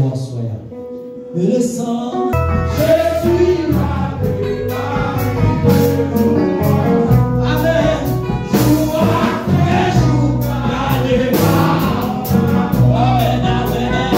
pour soya. Mais le sang, Jésus m'a délivré. Amen. Jour après jour, la délivrance. Amen, amen.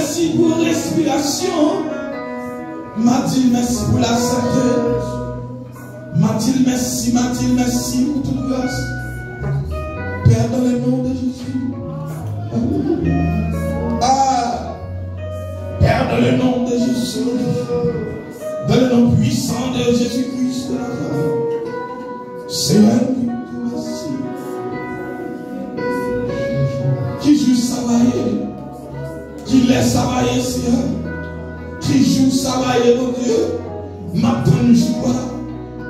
merci pour la respiration. M'a-t-il merci pour la santé. M'a-t-il merci pour toute grâce. Père, dans le nom de Jésus. Ah, Père, dans le nom de Jésus. Dans le nom puissant de Jésus-Christ de Nazareth. Seigneur, merci. Qui joue travailler, qui laisse travailler, Seigneur. Qui joue travailler, mon Dieu. M'attend le jour.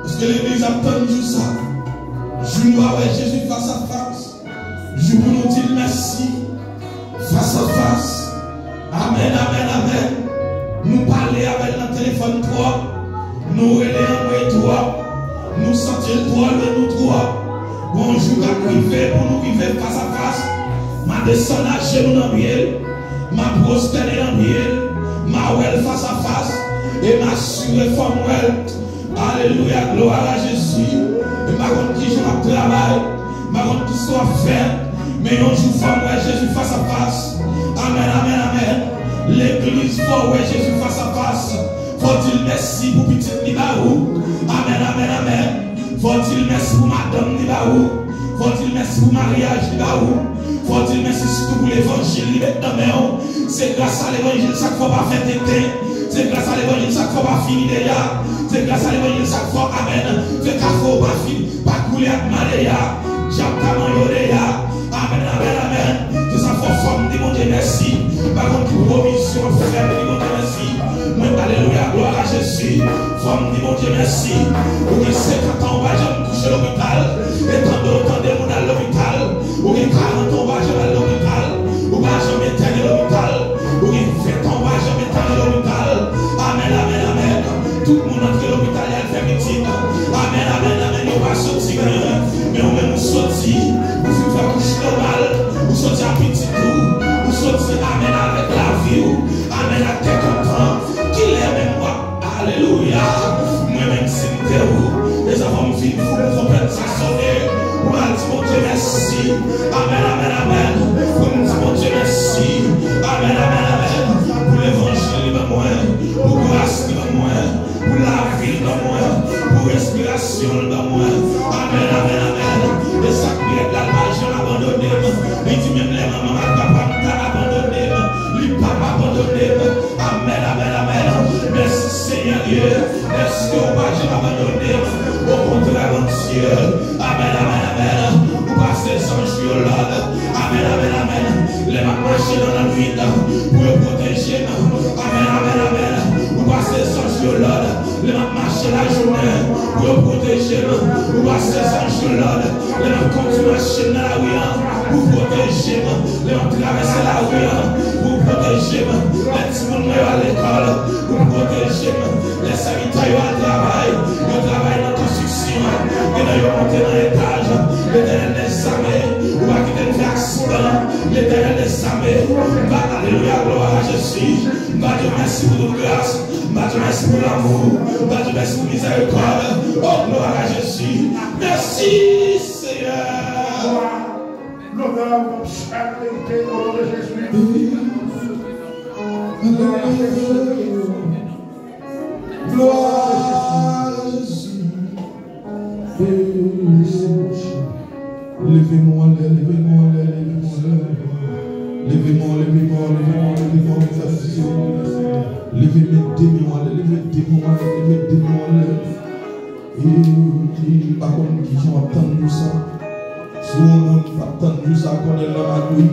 Parce que l'église attend le jour ça. Je dois avec Jésus face à face. Je vous nous dire merci. Face à face. Amen, amen, amen. Nous parler avec le téléphone toi. Nous relais en toi. Nous sentir toi, le nous toi. Bonjour à privé pour nous vivre face à face. Ma descendre à genoux dans le miel. Ma prosterner dans le miel. Ma well face à face. Et ma surréforme well. Alléluia, gloire à Jésus. Et ma contre qui je travaille. Ma contre qui soit fait. Mais on joue femme ouais Jésus face à face. Amen, amen, amen. L'église faut ouais Jésus face à face. Faut-il merci pour petit Nibaou. Amen, amen, amen. Faut-il merci pour madame Nibaou. Faut-il merci pour mariage Nibaou. Faut-il merci surtout pour l'évangile Nibaou. C'est grâce à l'évangile chaque fois pas fait tété. C'est grâce à l'évangile chaque fois pas fini déjà. C'est grâce à l'évangile chaque fois amen. C'est qu'à fois pas fini. Pas couler avec Maléa. J'attends Yoréa. Amen, amen, amen. C'est sa forme de mon Dieu, merci. Par contre, provision, frère, de mon Dieu, merci. Moi, alléluia, gloire à Jésus. Forme de mon Dieu, merci. Ou qui 50 ans, on va jamais coucher à l'hôpital. Et tant d'autres de monde à l'hôpital. Ou qui 40 ans, on va jamais à l'hôpital. Ou va jamais éteindre l'hôpital. Ou qui 20 ans, on va jamais éteindre l'hôpital. Amen, amen, amen. Tout le monde entre l'hôpital, il fait médecine. Amen, amen, amen. On va sortir, mais on même sortir. Vous faites coucher normal. Vous sortir à petit tout. Vous sortir, amen, avec la vie. Amen, à tes content. Qu'il est même moi. Alléluia. Moi-même, c'est où. Les enfants me filent, vous faites ça sonner. Vous m'avez dit, mon Dieu, merci. Amen, amen, amen. Vous me dites, mon Dieu, merci. Amen, amen, amen. Pour l'évangile, il va moins. Pour grâce, il va moins. Pour la vie, il va moins. Pour respiration, il va moins. Amen, amen, amen. Et ça qui est là, je l'ai abandonné. Il dit même les mamans, papa, m'a abandonné. Il pas m'abandonné. Amen, amen, amen. Merci Seigneur Dieu. Est-ce que on va jamais abandonner? Au contraire, mon Dieu. Amen, amen, amen. Vous passez sans jour là. Amen, amen, amen. Les mamans marchent dans la nuit pour protéger. Amen, amen, amen. Vous passez sans jour là. Les mamans marchent la journée pour protéger. Vous passez sans jour là. Les mamans continuent à marcher dans la rue pour protéger. Les mamans traversent la rue pour protéger. Les petits monde à l'école pour protéger. Les sanitaires à travail. Ils travaillent dans construction. Ils ont monté dans l'étage. L'éternel des armées. Ou pas quitter de faire accident. L'éternel des armées. Alléluia, gloire à Jésus. Dieu merci pour toute grâce. Dieu merci pour l'amour. Dieu merci pour miséricorde. Oh, gloire à Jésus. Merci, Seigneur. L'honneur, mon cher, au nom de Jésus. Gloire à Jésus. Levez-moi, levez-moi, levez-moi, levez-moi, levez-moi, levez-moi, levez-moi, levez-moi, levez-moi, et par contre, qui j'en attends ça. Si on attend ça, qu'on est là à lui.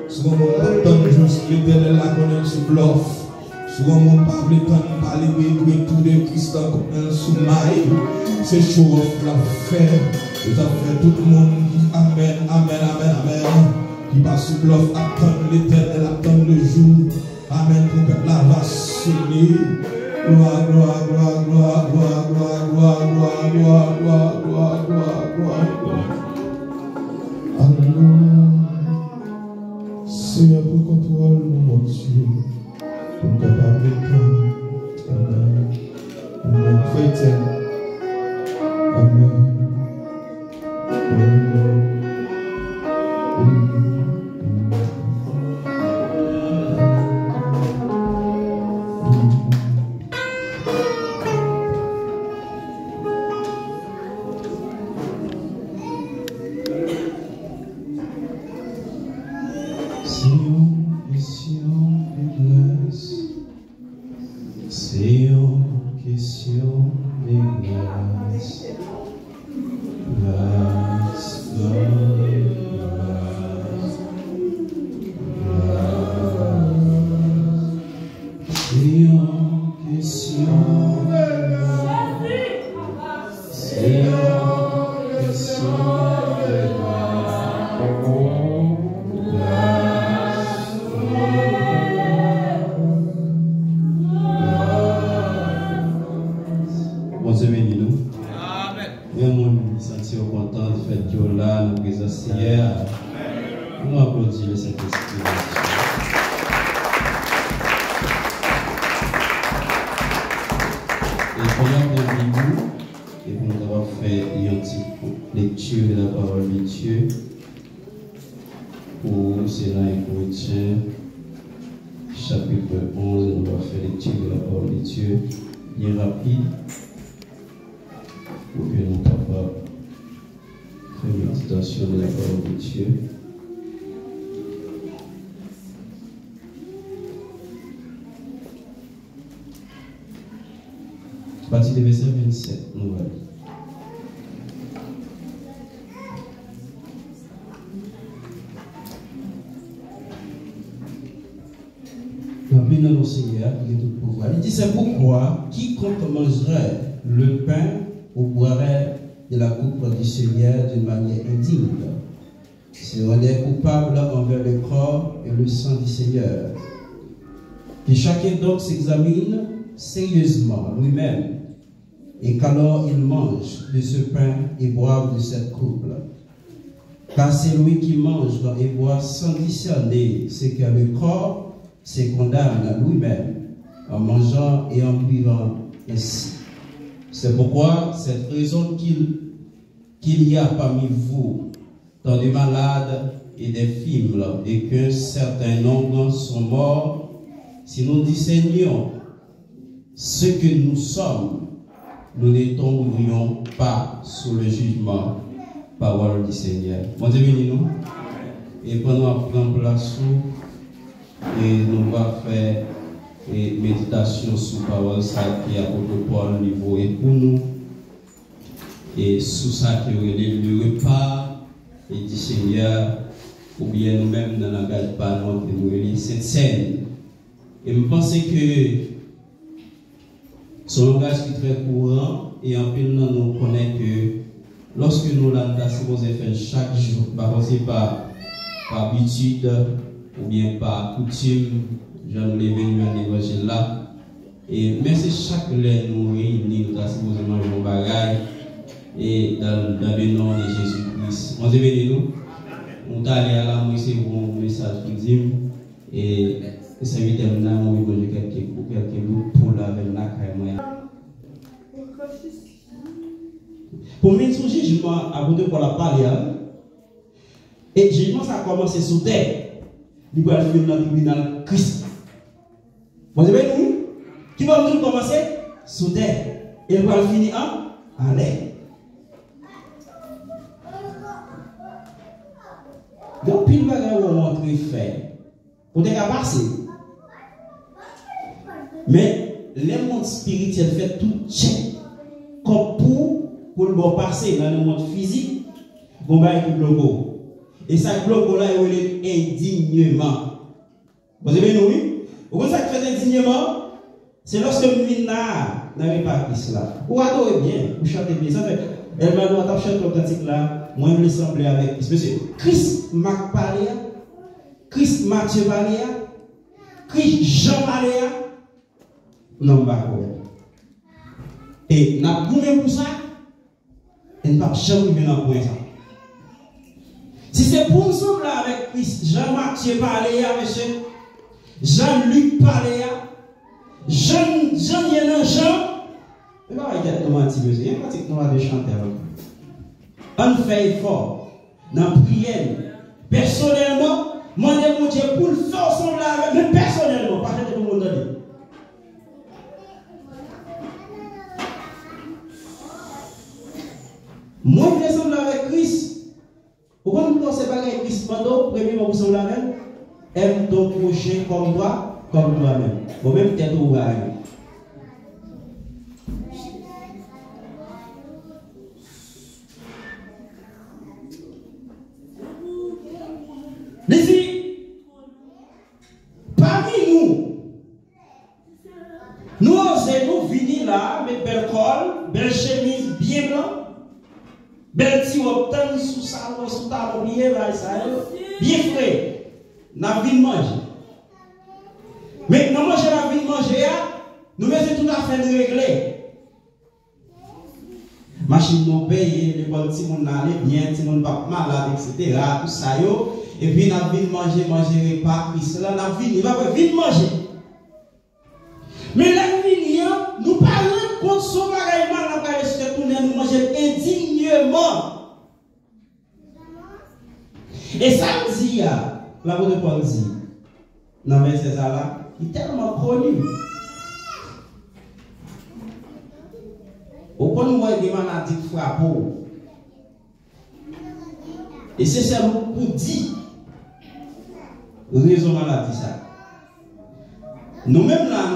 Si on attend juste l'éternel là, qu'on est sous bluff. Si on parle de temps, parler de tout de Christ, qu'on est sous maille. C'est chaud, la faire. Et ça fait tout le monde qui amen, amen, amen, amen. Qui passe sous bluff, attend l'éternel, attend le jour. Amen, pour que la va sonner. Gloire, gloire, gloire, gloire, gloire, gloire, gloire, gloire, gloire, gloire, gloire, gloire, gloire. Alléluia. Seigneur, pour contrôle, mon Dieu, pour capable de temps. Amen. Amen. Chrétien. Amen. Amen. C'est une question de grâce. C'est une question de grâce. Grâce, grâce, grâce. C'est une question de grâce. C'est une question de grâce. Bénis-nous. Amen. Vraiment, nous sentir content du fait que là, nous présence hier. Nous applaudissons le Saint-Esprit. Et pendant qu'on vit nous, et pour nous avoir fait une petite lecture de la parole de Dieu, pour cela et Corinthiens, chapitre 11, nous allons faire lecture de la parole de Dieu, bien rapide, pour que nous capables de faire méditation de la parole de Dieu. Partie du verset 27, nous allons. Notre Seigneur, qui est tout pouvoir. Il dit, c'est pourquoi quiconque mangerait le pain ou boirait de la coupe du Seigneur d'une manière indigne serait coupable envers le corps et le sang du Seigneur. Que chacun donc s'examine sérieusement lui-même, et qu'alors il mange de ce pain et boive de cette coupe. Car c'est lui qui mange et boit sans discerner ce qu'est le corps, se condamne à lui-même en mangeant et en buvant ainsi. C'est pourquoi cette raison qu'il y a parmi vous tant de malades et des faibles, et qu'un certain nombre sont morts, si nous discernions ce que nous sommes, nous ne tomberions pas sous le jugement. Parole du Seigneur. Bon Dieu, bénis-nous. Et pendant qu'on prend place, et nous allons faire une méditation sur la parole qui a protocole au niveau et pour nous. Et sous ça qui est le repas et du Seigneur, ou bien nous-mêmes dans la garde pas notre cette scène. Et je pense que son langage est très courant et en plus nous connaissons que lorsque nous l'avons supposé faire chaque jour, par habitude ou bien par coutume, j'en ai venu à l'évangile là. Mais c'est chaque lait nous réunit, nous avons supposé manger un bagage et dans le nom de Jésus-Christ. On se bénit nous. On est allé à la messe, un message qui dit et c'est invité à nous manger quelques bouts pour laver la caille. Pour mettre son jugement à vous deux pour la parler, et le jugement ça a commencé sous terre. Il va finir dans le tribunal Christ. Vous savez nous? Qui va nous commencer sous terre et il va finir en l'air. Donc, puis le bagage où on montre fait, on est capable passer. Mais le monde spirituel fait tout check. Comme pour le bon passer dans le monde physique, on va être bloqué. Et ça bloque là, il est indignement. Vous avez nous, oui? Vous savez ce qui fait indignement? C'est lorsque nous n'avons pas Christ là. Vous adorez bien, vous chantez bien. Ça fait, elle m'a dit, chanter le cantique là, moi je me semble avec Christ. Monsieur, Christ Marc Paléa, Christ Mathieu Paléa, Christ Jean Paléa, non, pas quoi. Et nous avons pour ça, et nous n'avons jamais vu dans point ça. Si c'est pour nous sembler avec Christ, Jean-Mathieu Paléa, monsieur, Jean-Luc Paléa, Jean-Yenan Jean, mais pas avec nous mentir, monsieur, il y a pratiquement de chanter avec nous. On fait effort, dans la prière, personnellement, demandez mon Dieu pour le faire sembler avec nous, mais personnellement, pas que tout le monde donne. Moi, je ressemble avec Christ. Pourquoi nous pensons pas avec Christ pendant, premièrement, vous semblez avec aime ton prochain comme toi-même. Bon, même tête ou rien. Ici, parmi nous osons venir là, avec belle col, belle chemise bien blanc, belle petit obtan sous salon, sous talon, bien frais. N'a vie de manger. Mais nous manger la vie de manger, nous mettons tout à fait de régler. Machine nous paye, les bonnes petits monde aller bien, si monde pas malade, etc. Tout ça yo. Et puis, nous avons envie de manger repas, puis cela, nous avons envie de manger. Mais la vie, nous parlons contre son bagaillement, nous parlons nous manger indignement. Et ça me dit, la voix de Paul dit, dans le verset là, il est tellement connu. Au point où nous voyons des maladies qui frappent. Et c'est ça pour dire. Raison maladie ça. Nous-mêmes là,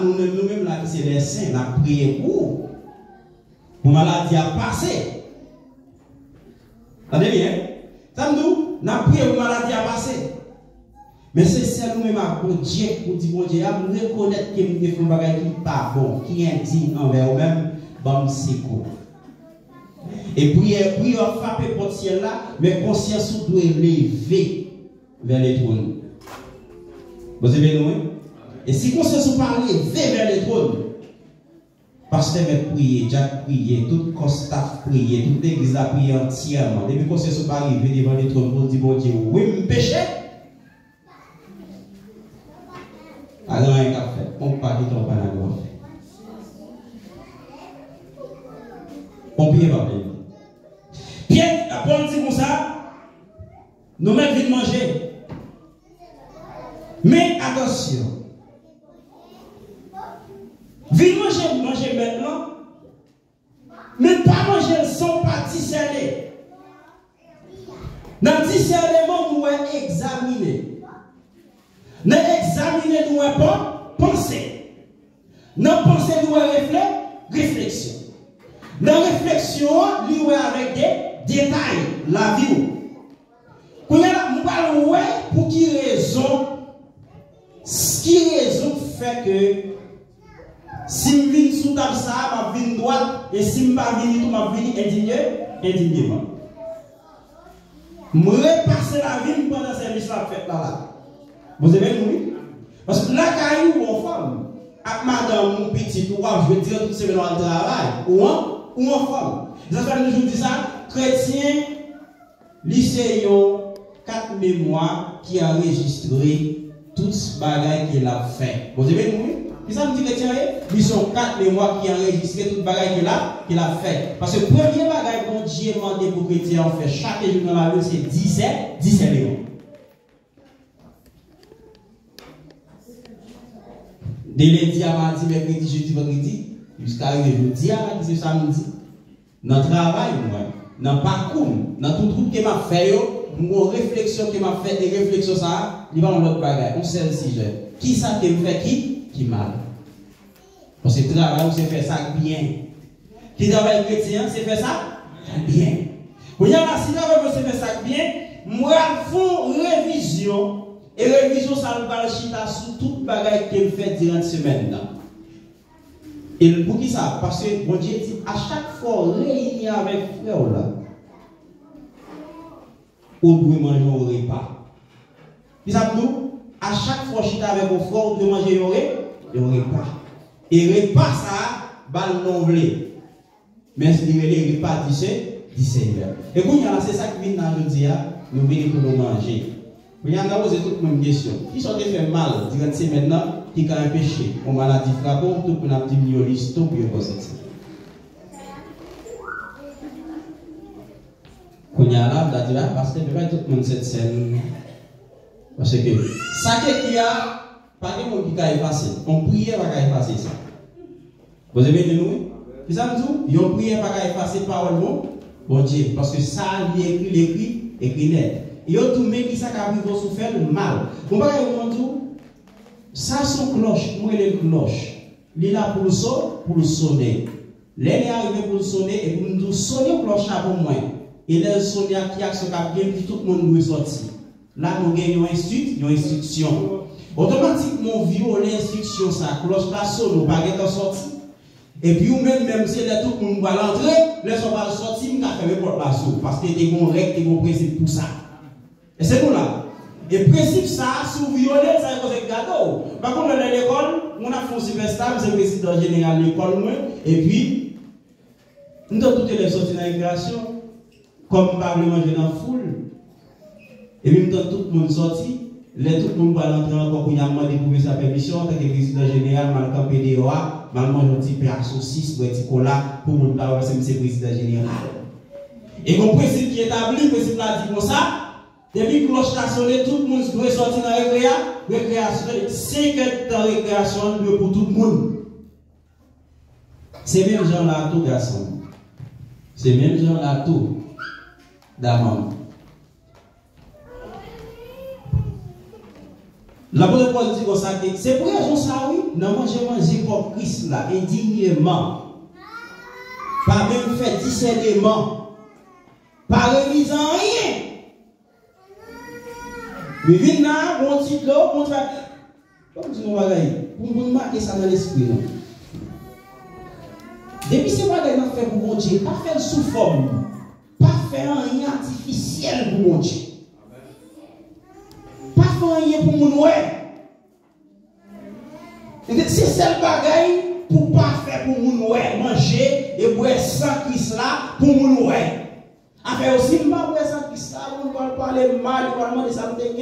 c'est les saints, nous avons prié pour maladie à passer. Attendez bien. Nous avons prié pour maladie à passer. Mais c'est ça nous-mêmes pour Dieu, pour dire bon Dieu, nous reconnaître que nous faisons des choses qui ne sont pas bon, qui est indigne envers nous-mêmes, bon c'est quoi. Et prier frapper pour ciel là, mais conscience doit lever vers les trônes. Vous avez nous? Et si conscience ou parler vers les trônes, pasteur met prier, Jack prier, tout Costa prier, toute l'église a prié entièrement. Depuis conscience ou parler devant les trônes pour dire bon Dieu, oui, me péché. Alors, un café, on parle de ton panagou. On prie pas bien. Pierre, Paul dit comme ça, nous mettons vite manger. Mais attention, vite manger maintenant, mais pas manger sans pas discerner. Dans le discernement, nous devons examiner. Dans examiner, nous devons pas penser. Dans penser, nous devons réflexion. Dans réflexion, nous devons avec des détails, la vie. Nous parlons pour qui raison. Qui raison fait que si je viens sous table ça, je viens droite, et si je ne viens pas, je viens indignement. Je repasse la vie pendant ce service là. Vous avez vu? Parce que là, quand on femme, avec madame, mon petit, je veux dire, tout ce que dans le travail, ou en femme. Ça fait que je dis ça, chrétien, lycéen, 4 mémoires qui a enregistré toutes les bagailles qu'il a fait. Vous avez vu? Qui ça me dit chrétien? Ils sont 4 mémoires qui a enregistré toutes les bagailles qu'il a fait. Parce que le premier bagaille qu'on Dieu demandé pour chrétien en fait chaque jour dans la vie, c'est 17 mémoires. Dès lundi à mardi, mercredi, jeudi, vendredi, jusqu'à jeudi, c'est samedi. Dans le travail, dans le parcours, dans tout truc que m'a fait, mon réflexion que m'a fait, des réflexions, ça, il va dans l'autre bagaille. On sait le sujet. Qui ça qui me fait qui mal? Parce que le travail, c'est faire ça bien. Qui travaille chrétien, c'est faire ça bien. Vous avez si travail, c'est faire ça bien, moi, je fais révision. Et révision, ça nous parle chita sur toute bagaille qu'elle fait durant la semaine. Et pour qui ça? Parce que bon Dieu dit, à chaque fois, réunir avec frère là, on doit manger au repas. Puis ça nous, à chaque fois, chita avec vos frères, on doit manger au repas. Et repas, ça, balle non blé. Mais c'est les repas du Seigneur. Et quand c'est ça qui vient dans le dia, nous venons pour nous manger. Vous avez posé toute une question. Qui sont fait mal, direct maintenant, qui a un péché, on maladie frappante, tout pour nous diminuer l'histoire pour vous dire. Quand il y a là, vous avez parce que je ne vais pas tout le monde cette scène. Parce que ça qui y a, pas de monde qui a effacé. On prière pas effacer ça. Vous avez dit nous? Vous savez tout? On prière pas effacer parole bon Dieu. Parce que ça, il écrit net. Yo tout mais qui ça qui vont souffrir mal. Bon pas tout ça son cloche, moi les cloches. Il est là pour le sonner. L'elle est arrivé pour le sonner et pour nous sonner cloche là pour moi. Et le sonner qui a ce cap bien puis tout le monde doit sortir. Là nous gagnons une institution. Automatiquement violer l'instruction ça cloche là sonne pas être sorti. Et puis ou même c'est là tout le monde va l'entrer, les gens va sortir, on va fermer porte là parce que des bons règles, des bons principes pour ça. Et c'est pour là. Et principe ça, sous violer, ça cause gâteau. Par contre, dans l'école, on a fait un super stable, c'est le président général de l'école, et puis, nous avons toutes les sorties dans la récréation, comme pas manger dans la foule. Et puis, nous avons tout le monde sorti, tout le monde va rentrer encore pour y demander pour sa permission, en tant que président général, mal campé DOA, mal manger un petit peu à saucisse ou un petit cola, pour nous pas c'est le président général. Et comme principe qui est établi, le principe là dit comme ça, depuis que cloche a sonné, tout le monde doit sortir dans la récréation. 5 heures de récréation pour tout le monde. C'est même gens là tout, garçon. C'est même gens là tout, d'amant. La bonne Paul dit comme ça, c'est pour raison ça, oui. Non, manger comme Christ là, indignement. Pas même fait discernement. Pas remise en rien. Mais vite là, mon titre là, mon travail. Comme tu nous pour nous marquer ça dans l'esprit. Depuis ce bagage qu'on fait pour mon Dieu, pas faire sous forme, pas faire rien artificiel pour mon Dieu. Pas faire rien pour mon ouais. C'est seul bagage pour pas faire pour mon ouais, manger et boire sans Christ là pour mon ouais. Après aussi, je ne vais pas ça qui ça, on va parler mal, on va demander ça, on va dire,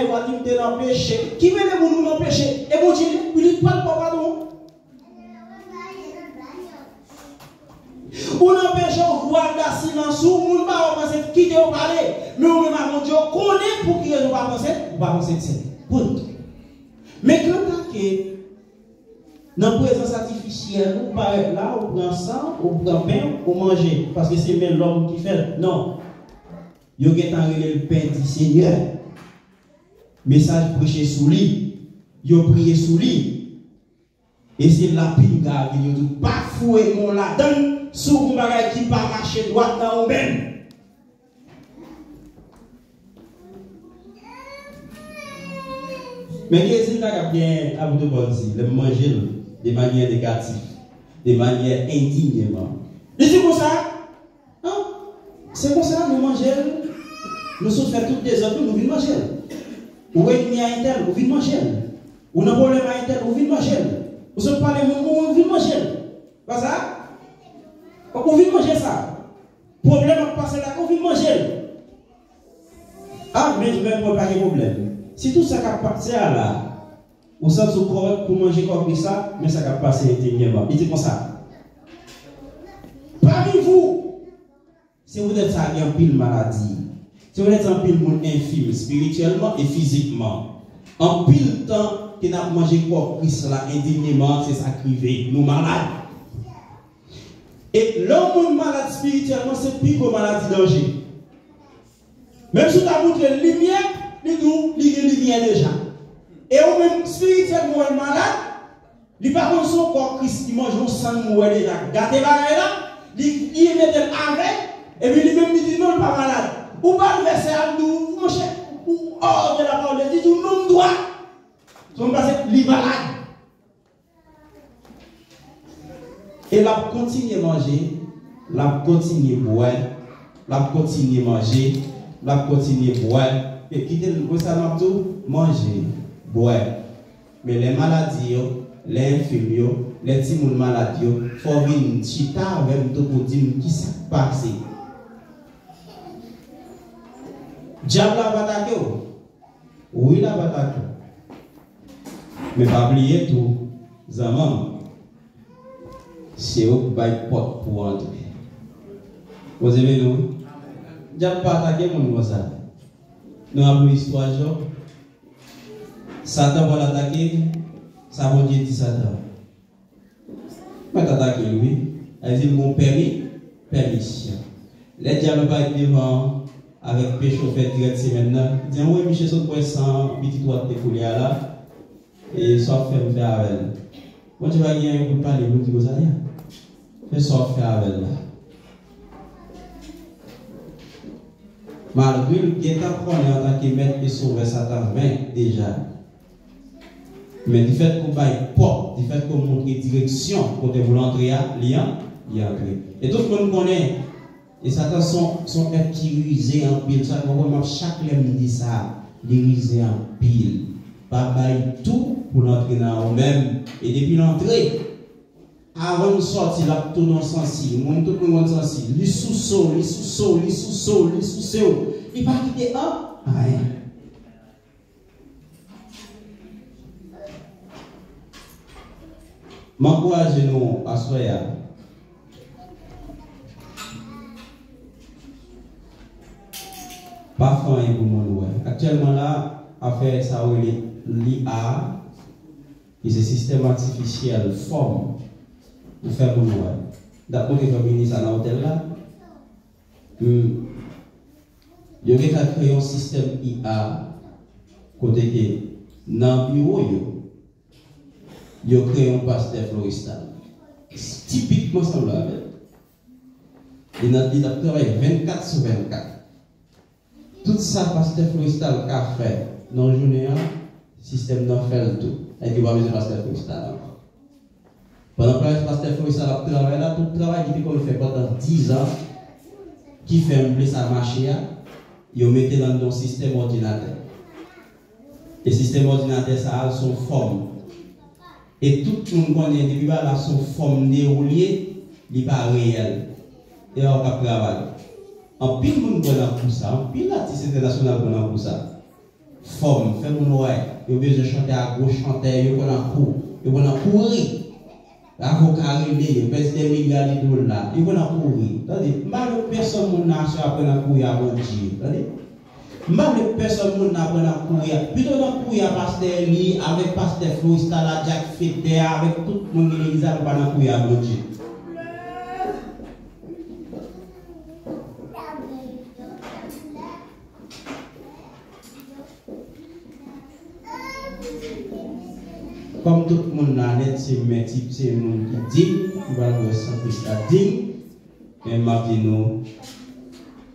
on va dire, dans le péché. Qui veut nous dans le péché? Et bon Dieu, il ne parle pas pardon. On empêche on voit le silence, on ne va pas penser qui te parler. Mais on va mon Dieu, connaît pour qui on va penser, on va penser de ça. Mais quand que dans la présence artificielle, on va être là, on prend sang, on prend pain, on mange. Parce que c'est même l'homme qui fait. Non. Il y a le pain du Seigneur. Message prêché sous lui. Il a prié sous lui. Et c'est la pinga qui dit pas fouer mon la donne sous un bagage qui pas marcher droit dans le ben. Mais qu'est-ce que vous bien à vous de le manger de manière négative, de manière indignement. Et c'est comme ça, hein? C'est comme ça, nous mangeons, nous sommes fait toutes les autres, nous venons manger. Ou ennemi à interne, nous venons manger. Ou un problème à interne, nous venons manger. Nous sommes pas les mêmes, nous venons manger. Pas ça? On vient manger ça. Problème à passer là, on vient manger. Ah, mais je vais pas de problème. Si tout ça qui a passé là, au sens correct pour manger comme ça, mais ça va passer intégralement. Il dit comme ça. Parmi vous, si vous êtes en pile maladie, si vous êtes en pile monde infime, spirituellement et physiquement, en pile temps que nous avons mangé comme Christ là, indignement, c'est ça qui arrive, nous malades. Et l'homme malade spirituellement, c'est plus que maladie danger. Même si tu as montré la lumière, il y a lumière déjà. Et au même spirituellement malade, il pas comme son corps Christ qui mange un sang mourir déjà. Gardez la là, il met avec, et puis lui-même il dit non, il n'est pas malade. Ou pas le verset à nous, mon cher, ou hors de la parole, il dit non, doit. Son passé, il est malade. Et la continue à manger, la continue à boire, la continue à manger, la continue à boire. Et quitter le ça manger, boire. Mais les maladies, les infirmiers, les petits malades, il faut venir chita avec nous pour dire qui s'est passé. Diable a attaqué. Oui, il a attaqué. Mais pas oublier tout, Zaman. C'est eux qui baillent porte pour entrer. Vous aimez nous? Diable pas attaqué mon ça. Nous avons l'histoire. Satan va l'attaquer. Ça va dire Satan. Mais attaquer lui. Elle dit mon permission. Les diables va être devant avec péché au fait direct semaine là. Dit oui, Michel saute pour 100 petit doigt de coulé là et ça fait me faire avec elle. Moi tu vas gagner pour parler vous dire ça rien. Fais ça faire avec elle là. Malgré le guettant qu'on est en tant que maître et sauveur Satan 20 déjà. Mais du fait qu'on va une porte, du fait qu'on montre direction côté vous l'entrée à lien, il y a entré. Et tout le monde connaît. Et Satan sont êtres qui rusent en pile. Ça, vraiment, chaque lème dit ça, les rusent en pile. Pas bail tout pour l'entrer dans eux-mêmes. Et depuis l'entrée, avant de sortir, là, tout dans le sens, tout le monde dans le sens, les sous-sauts, les sous-sauts, les sous-sauts, les sous-sauts. Il va quitter un, rien. M'encouragez-nous à soya. Pas fin pour mon ouais. Actuellement là, affaire ça où l'IA, et ce système artificiel forme pour faire mon ouais. D'après que le ministre à l'hôtel là, il y a créé un système IA côté que dans le bureau il a créé un pasteur floristal. Typiquement semblable. Il a travaillé 24 sur 24. Tout ça, pasteur floristal a fait dans la journée, le système d'en fait le tout. Et il va besoin de pasteur floristal. Pendant que le pasteur floristal a travaillé là, tout le travail qu'il a fait pendant 10 ans, qui fait un blé sa marché, il met dans le système ordinateur. Le système ordinateur, ça a son forme. Et tout le monde connaît depuis là son forme déroulée, il n'est pas réel. Et on va travailler. En pile, monde connaît pour ça. En pile, l'artiste international connaît pour ça. Forme, fait mon ouais. Il a besoin de chanter à gauche, chanter, il connaît cours. Il connaît courir. Avocat réglé, il pèse des milliards de dollars. Il connaît courir. C'est-à-dire, mal personne mon nation apprend à courir à mon Dieu. Mal personne moun apprend à courir. Plutôt dans courir pasteur Eli avec pasteur Floristal à Jack Fete avec tout le monde qui l'église à courir à mon Dieu. Comme tout le monde là net c'est métier c'est monde qui dit il va le sans Christ à digne mais m'a dit nous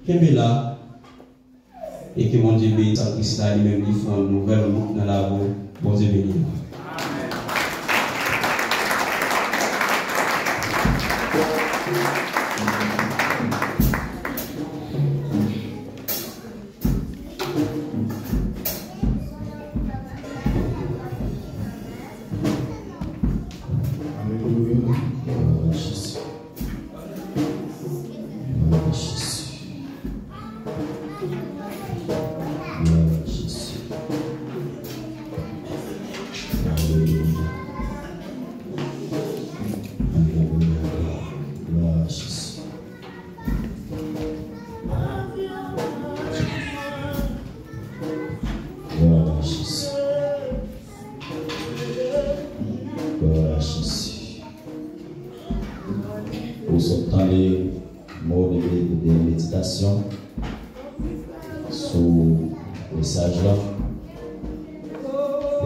qu'est là et que mon Dieu bénisse en Christ là lui-même lui font une nouvelle route dans la route. Bon Dieu bénisse.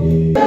Yeah.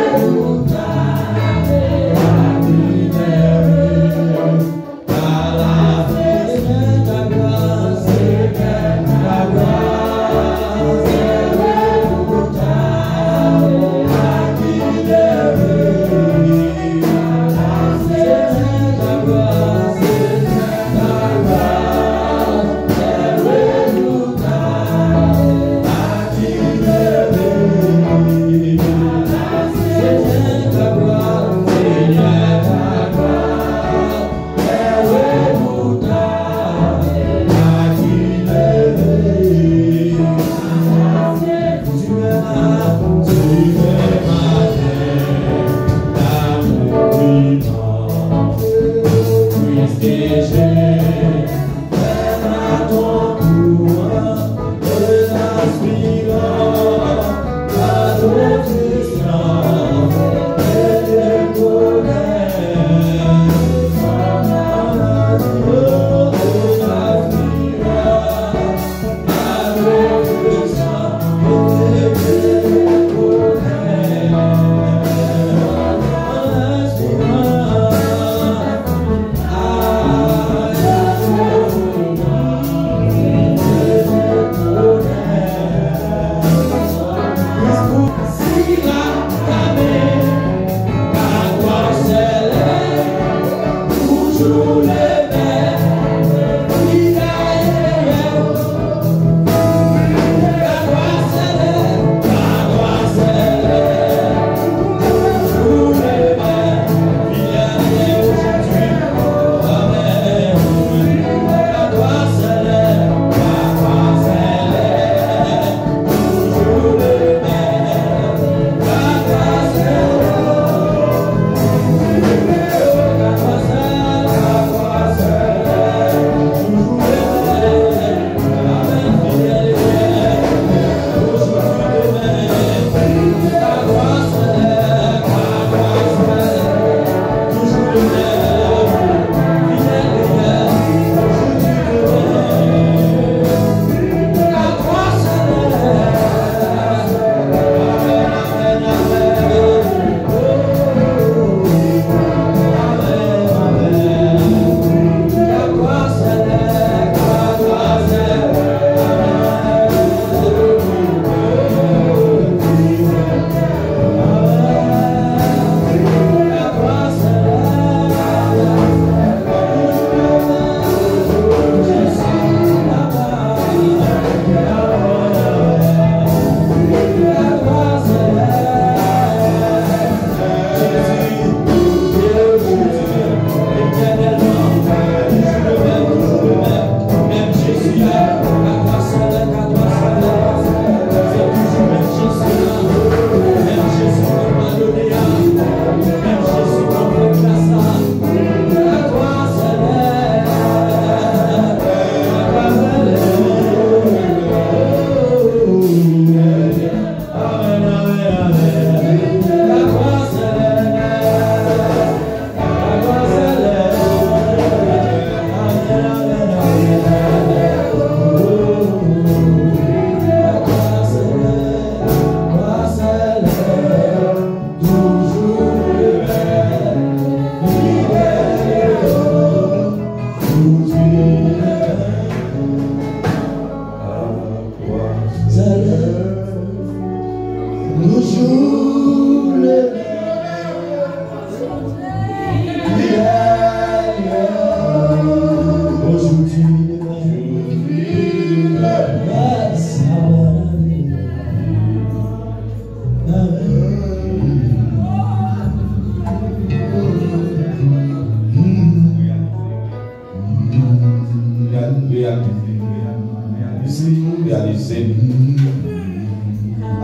réaliser.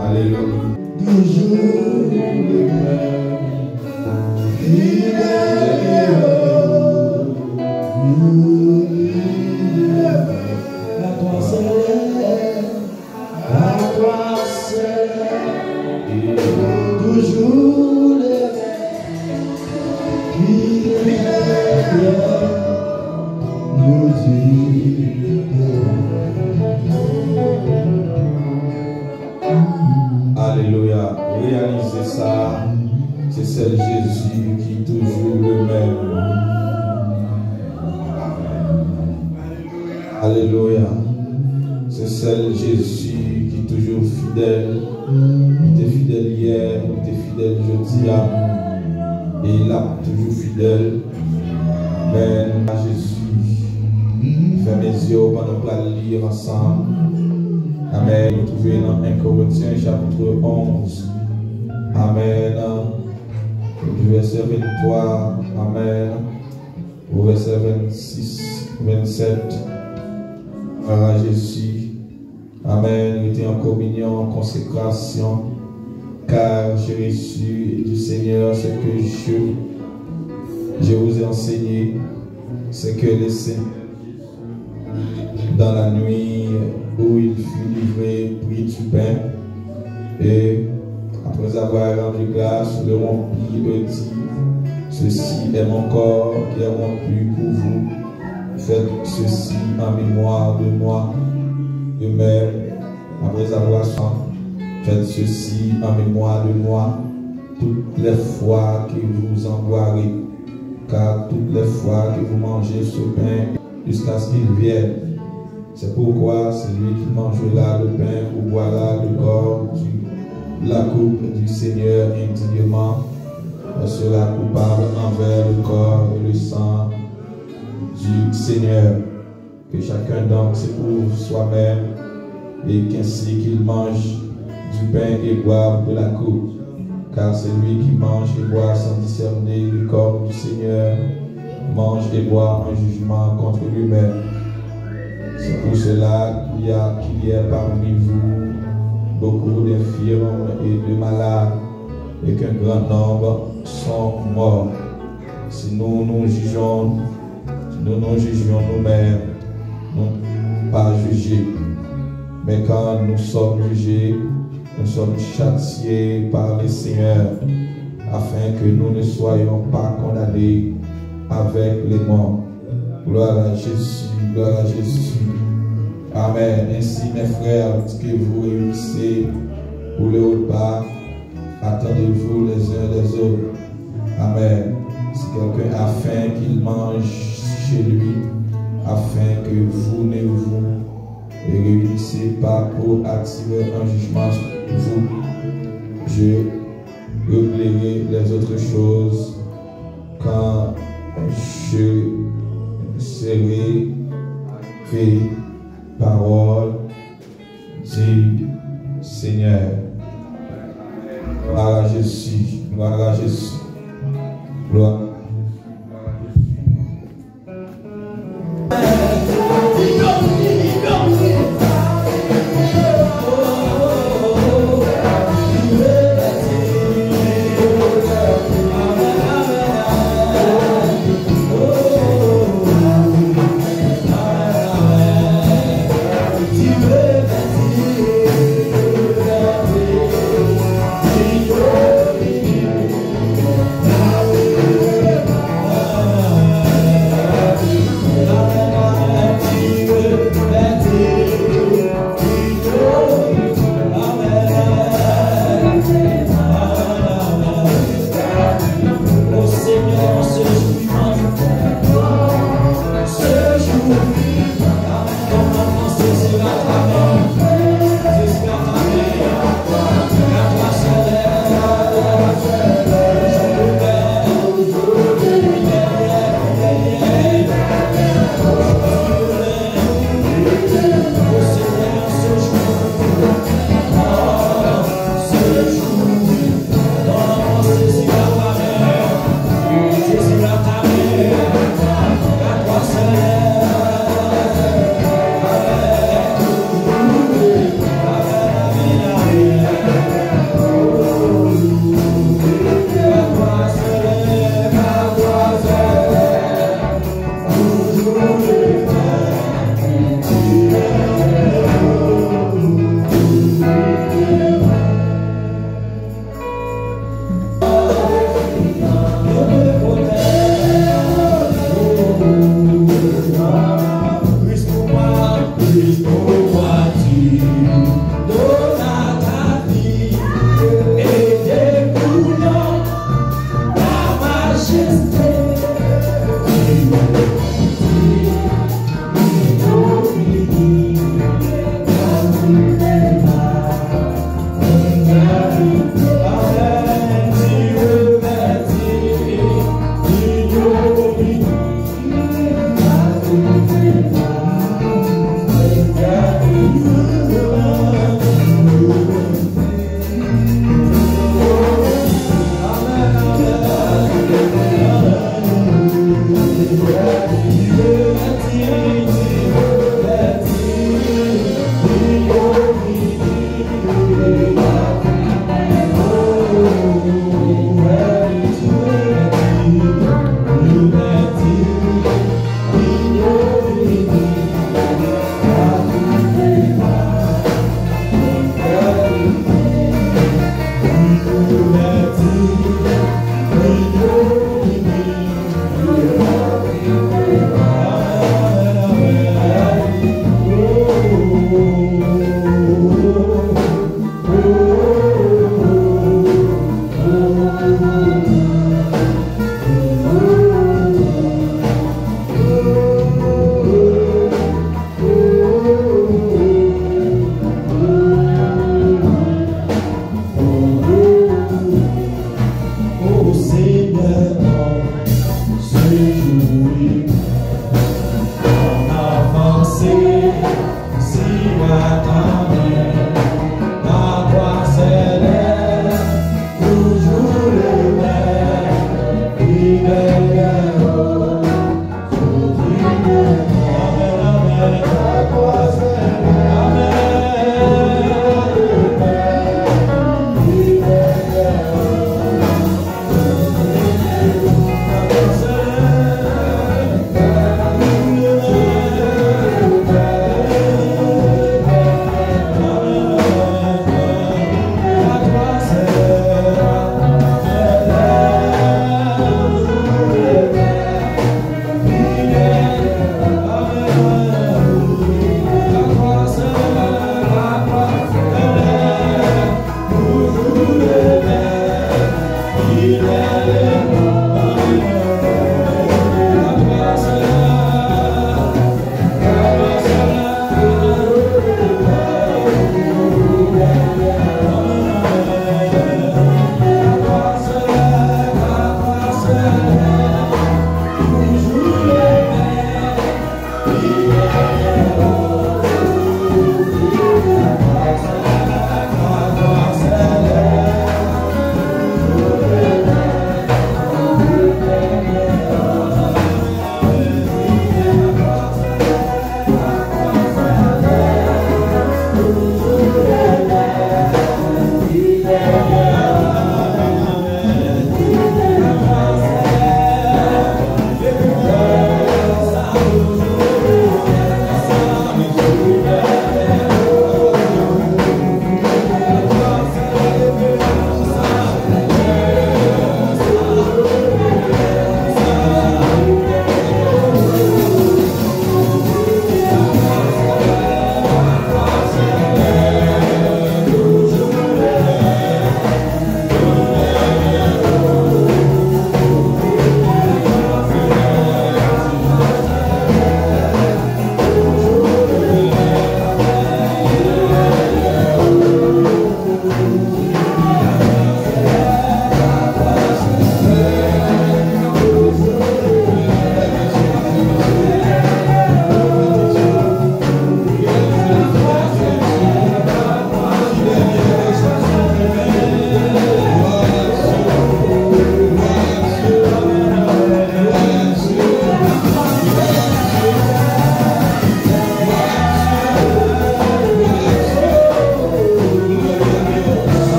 Alléluia. Toujours le même, fidèle, à toi seul, toujours le même, fidèle, nous Alléluia. Réalisez ça. C'est celle Jésus qui est toujours le même. Alléluia. C'est celle Jésus qui est toujours fidèle. Il était fidèle hier, il était fidèle aujourd'hui. Et il est toujours fidèle. Amen. À Jésus. Fermez mes yeux pendant qu'on va lire ensemble. Amen. Nous trouvons dans 1 Corinthiens chapitre 11. Amen. Du verset 23. Amen. Au verset 26, 27. À Jésus. Amen. Nous étions en communion, en consécration. Car j'ai reçu du Seigneur ce que je vous ai enseigné. C'est que le Seigneur, dans la nuit où il fut livré, prit du pain et après avoir rendu grâce, le rompit et dit: ceci est mon corps qui est rompu pour vous. Faites ceci en mémoire de moi. De même, après avoir soin, faites ceci en mémoire de moi toutes les fois que vous en boirez, car toutes les fois que vous mangez ce pain jusqu'à ce qu'il vienne. C'est pourquoi celui qui mangera le pain ou boira le corps la coupe du Seigneur indignement sera coupable envers le corps et le sang du Seigneur. Que chacun donc s'éprouve soi-même et qu'ainsi qu'il mange du pain et boive de la coupe. Car celui qui mange et boit sans discerner le corps du Seigneur mange et boit un jugement contre lui-même. C'est pour cela qu'il y a parmi vous beaucoup d'infirmes et de malades, et qu'un grand nombre sont morts. Si nous nous jugions nous-mêmes, nous pas jugés. Mais quand nous sommes jugés, nous sommes châtiés par le Seigneur, afin que nous ne soyons pas condamnés avec les morts. Gloire à Jésus, gloire à Jésus. Amen. Ainsi, mes frères, que vous réunissez pour le repas, attendez-vous les uns des autres. Amen. Si quelqu'un a faim, qu'il mange chez lui, afin que vous ne vous réunissez pas pour attirer un jugement sur vous. Je réglerai les autres choses quand je serai fait. Parole du Seigneur. Gloire à Jésus. Gloire à Jésus. Gloire.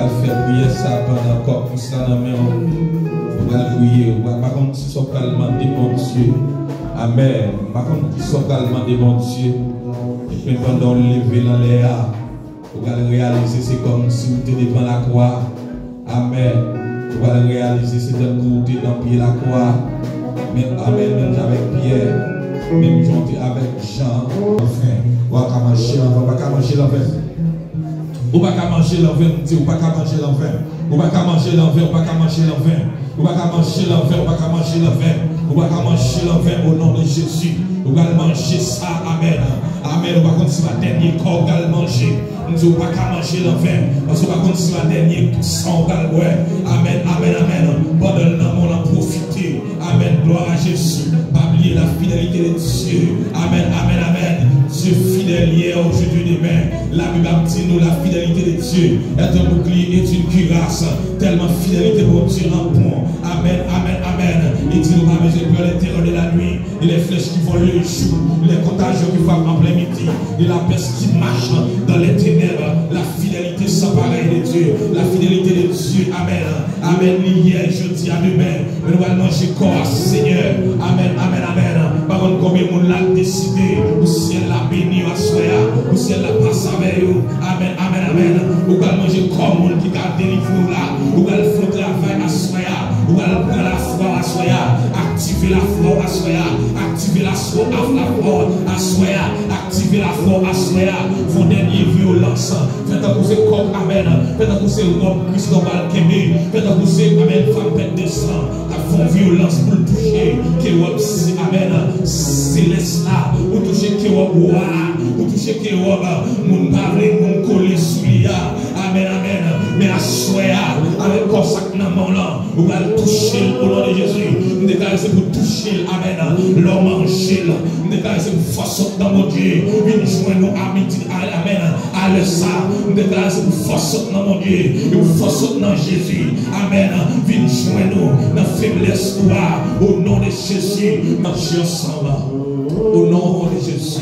va faire prier ça pendant encore pour ça dans main. On va prier. Par contre, si soit calmement mon Dieu. Amen. Par contre, si soit calmement mon Dieu. Et puis pendant lever dans l'air, vous allez réaliser c'est comme si vous étiez devant la croix. Amen. Vous allez réaliser c'est un coup de dans pied la croix. Même Amen, même avec Pierre, même Jean avec Jean. Enfin, on va manger l'envers, on va manger l'envers. On va manger l'envers, on va manger l'envers. On va manger l'envers, on va manger l'envers. On va manger l'envers, on va manger l'envers. On va manger l'envers au nom de Jésus. On va manger ça, Amen. Amen. On va continuer à dernier corps, on va manger. On ne va pas manger l'envers. Parce qu'on va continuer à dernier sang, on va Amen, Amen, Amen. Pendant le nom, on a profité. Amen. Gloire à Jésus. Pas oublier la fidélité de Dieu. Amen, Amen, Amen. Dieu fidèle hier, aujourd'hui, demain. La Bible dit nous la fidélité de Dieu est un bouclier et une cuirasse. Tellement fidélité pour Dieu en bon. Amen, Amen, Amen. Il dit nous pas besoin de les terreurs de la nuit. Et les flèches qui volent le jour. Les contagions qui frappent en plein midi. Et la peste qui marche dans les ténèbres. La fidélité sans pareil de Dieu. La fidélité de Dieu. Amen. Amen. Hier, jeudi, à demain. Nous allons manger corps, Seigneur. Amen, Amen, Amen. Par contre, combien de monde l'a décidé. Au ciel la béni à soya. Au ciel la passe avec vous. Amen, Amen, Amen. Vous allez manger comme monde qui a délivré là. Vous allez faire travail à soya. Vous allez prendre la foi à soya. Activer la foi à soya. Activer la foi à soya. Activer la foi à soya. Vos dernières violences. Faites un coup de corps, Amen. Faites un coup de robe, Christ va le quémer. Faites un coup de Amen, femme bête de sang. Font violence pour le toucher. Amen. Céleste là. Pour toucher pour toucher mon parler, mon coller sous l'IA. Amen, Amen. Mais à soya, avec corps sac dans mon là, vous allez toucher au nom de Jésus. Nous déclarons c'est pour toucher, Amen. L'homme manger, nous déclarons c'est pour force dans mon Dieu. Une joie nous amitié, Amen. À le ça, nous déclarons c'est pour force dans mon Dieu. Et pour force dans Jésus, Amen. Viens joindre nous dans faiblesse au nom de Jésus. Marchez ensemble au nom de Jésus.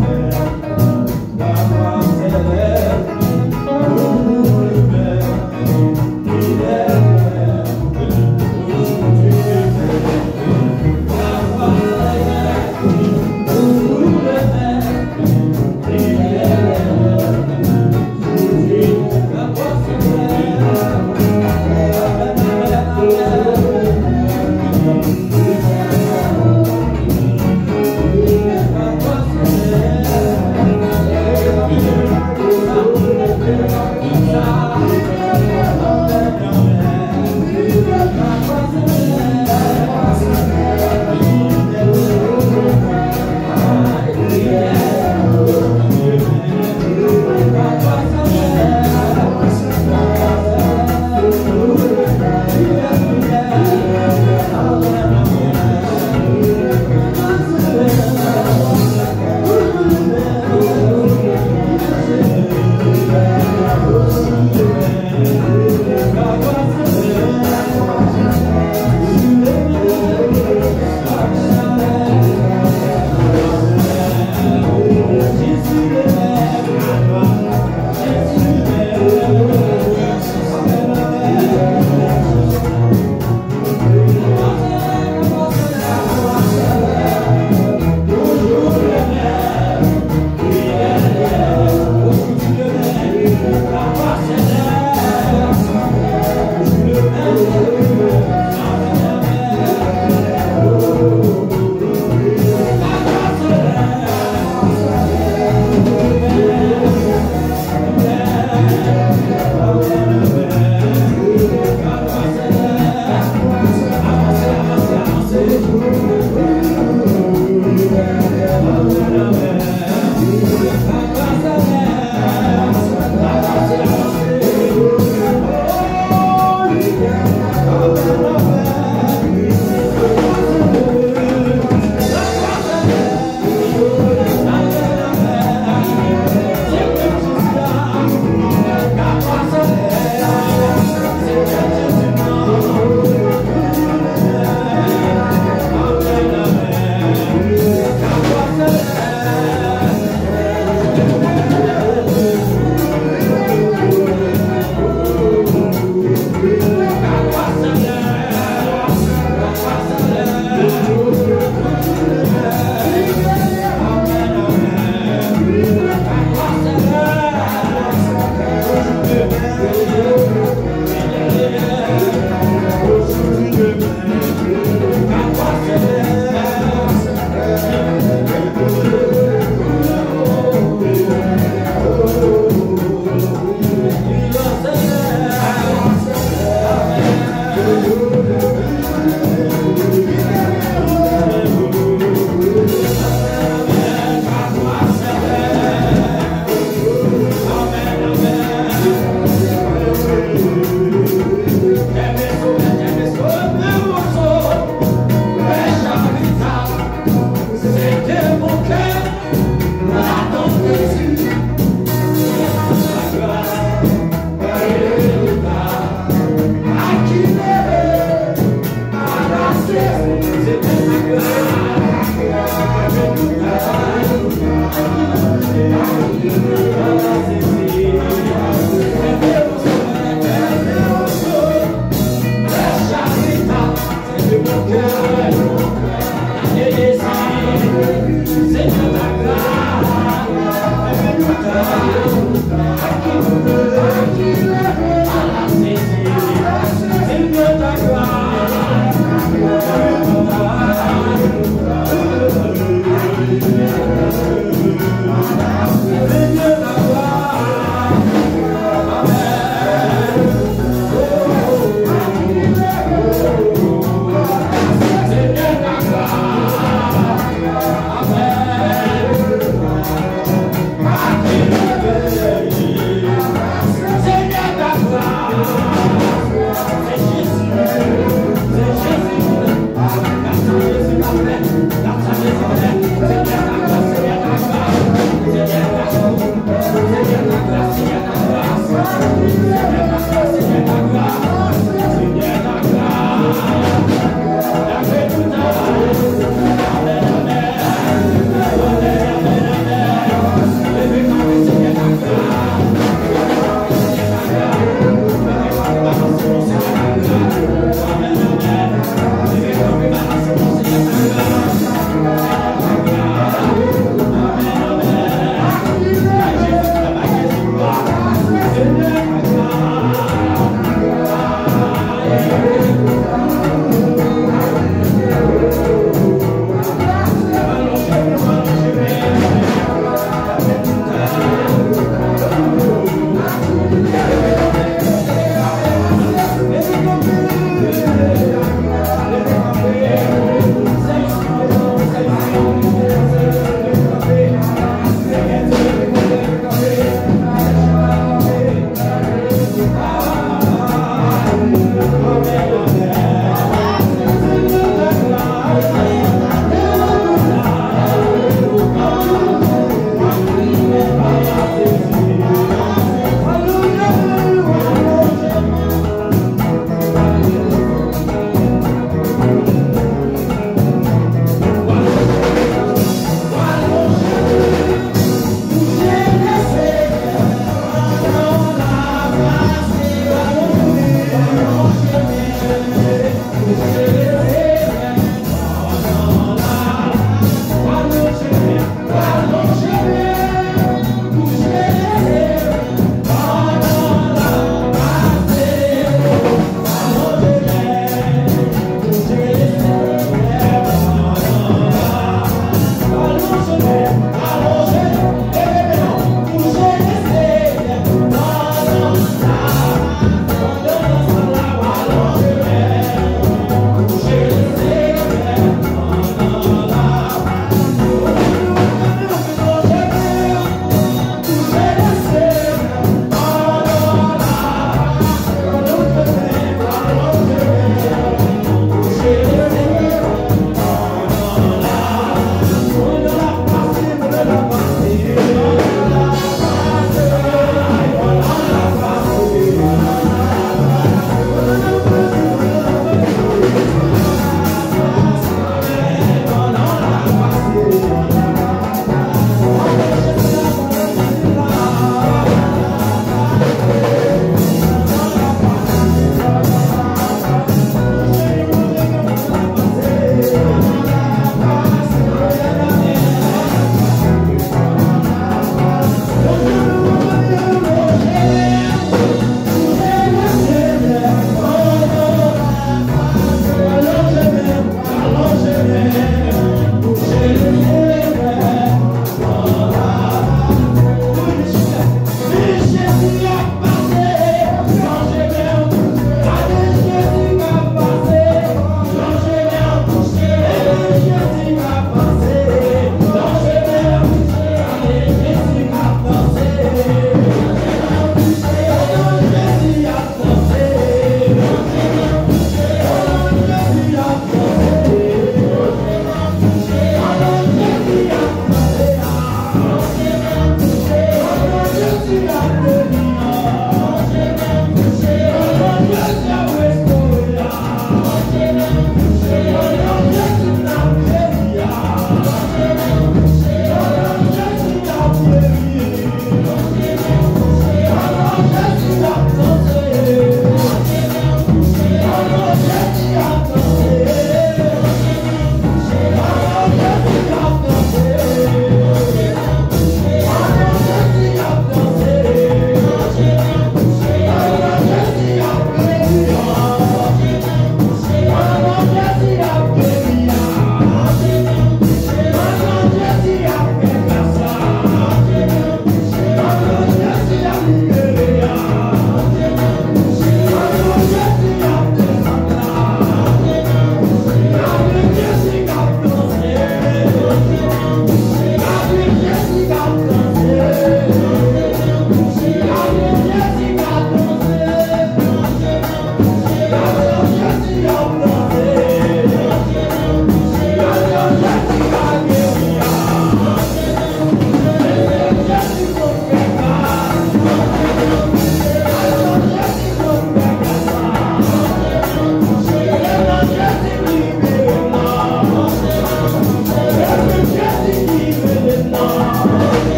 Yeah.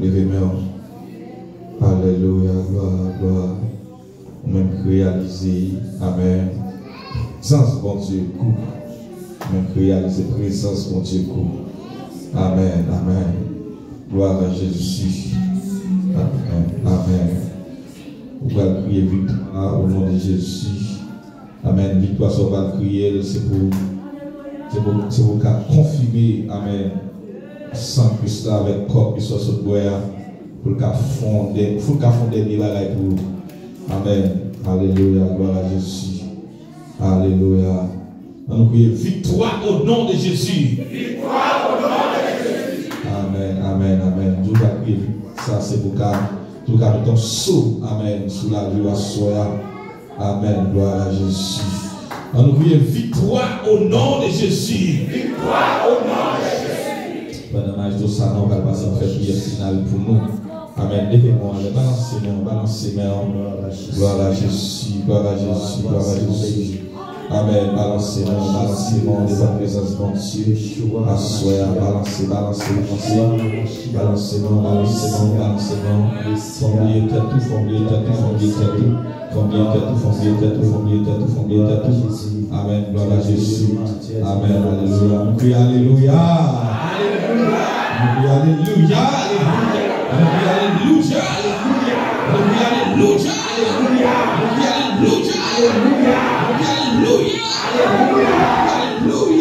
Levez-moi. Alléluia, gloire. Même réaliser, amen. Présence, bon Dieu, coupe. Même réaliser, présence, bon Dieu, coupe. Amen. Gloire à Jésus. Amen. Vous allez crier victoire au nom de Jésus. Amen. Victoire, ça va crier, c'est pour confirmer, amen. Sans Christ là avec corps qui soit sur le bois pour le fonder des bagailles pour vous. Amen. Alléluia. Gloire à Jésus. Alléluia. On nous prie victoire au nom de Jésus. Victoire au nom de Jésus. Amen. Dieu va prier. Ça c'est pour tout cas de ton saut. Amen. Sous la vie à soi. Amen. Gloire à Jésus. On nous prie victoire au nom de Jésus. Victoire au nom de Jésus. Pendant l'âge de ça, on va passer à faire prière finale pour nous. Amen. Levez-moi, balancez moi. Gloire à Jésus. Amen. Balancez-moi de votre présence, mon Dieu. Assoyez, balancez-moi. Formiez tout. Amen. Gloire à Jésus. Amen. Alléluia. On crie Alléluia. Alléluia. On crie Alléluia. On crie Alléluia. On crie Alléluia. On crie Alléluia. On crie Alléluia. Alléluia.